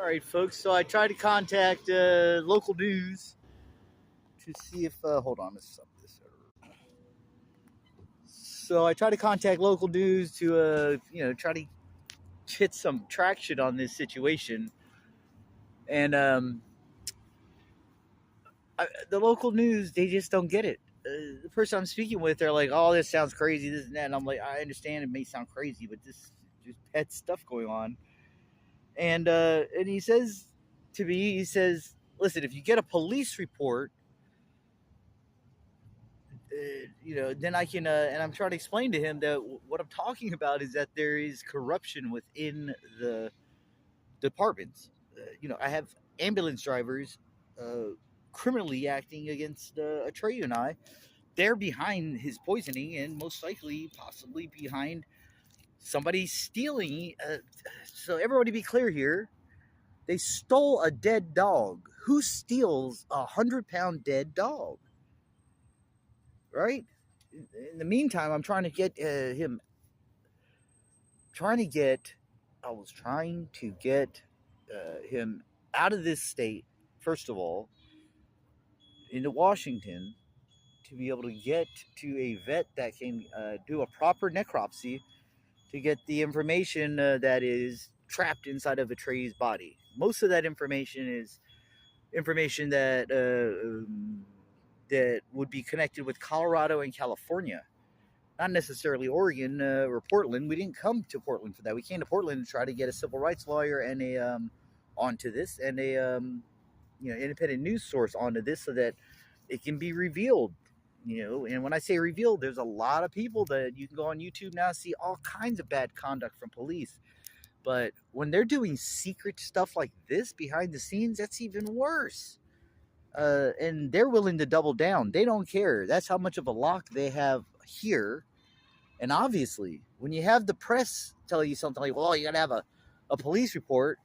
right, folks. So I tried to contact local news to see if. Hold on, let's stop this. So I tried to contact local news to, try to get some traction on this situation, and the local news, they just don't get it. The person I'm speaking with, they're like, "Oh, this sounds crazy, this and that." And I'm like, "I understand it may sound crazy, but this is just pet stuff going on." And he says to me, he says, "Listen, if you get a police report, then I can." And I'm trying to explain to him that what I'm talking about is that there is corruption within the departments. I have ambulance drivers uh, criminally acting against Atreyu and I. They're behind his poisoning, and most likely, possibly behind somebody stealing. So everybody, be clear here. They stole a dead dog. Who steals 100-pound dead dog? Right? In the meantime, I'm trying to get him. Trying to get. I was trying to get him out of this state. First of all, into Washington to be able to get to a vet that can do a proper necropsy to get the information that is trapped inside of Atreyu's body. Most of that information is information that would be connected with Colorado and California, not necessarily Oregon or Portland. We didn't come to Portland for that. We came to Portland to try to get a civil rights lawyer and a onto this, and a independent news source onto this, so that it can be revealed. And when I say revealed, there's a lot of people that you can go on YouTube now, see all kinds of bad conduct from police. But when they're doing secret stuff like this behind the scenes, that's even worse. And they're willing to double down. They don't care. That's how much of a lock they have here. And obviously, when you have the press tell you something like, well, you got to have a police report,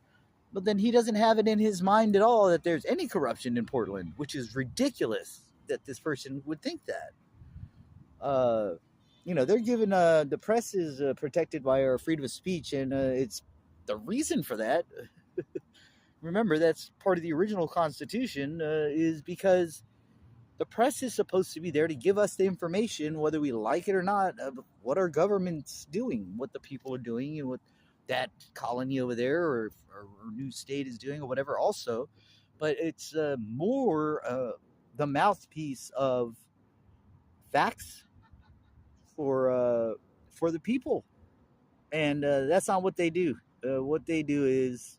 but then he doesn't have it in his mind at all that there's any corruption in Portland, which is ridiculous that this person would think that. They're given the press is protected by our freedom of speech, and it's the reason for that. Remember, that's part of the original Constitution, is because the press is supposed to be there to give us the information, whether we like it or not, of what our government's doing, what the people are doing, and what that colony over there or new state is doing, or whatever. Also, but it's more the mouthpiece of facts for the people, and that's not what they do. What they do is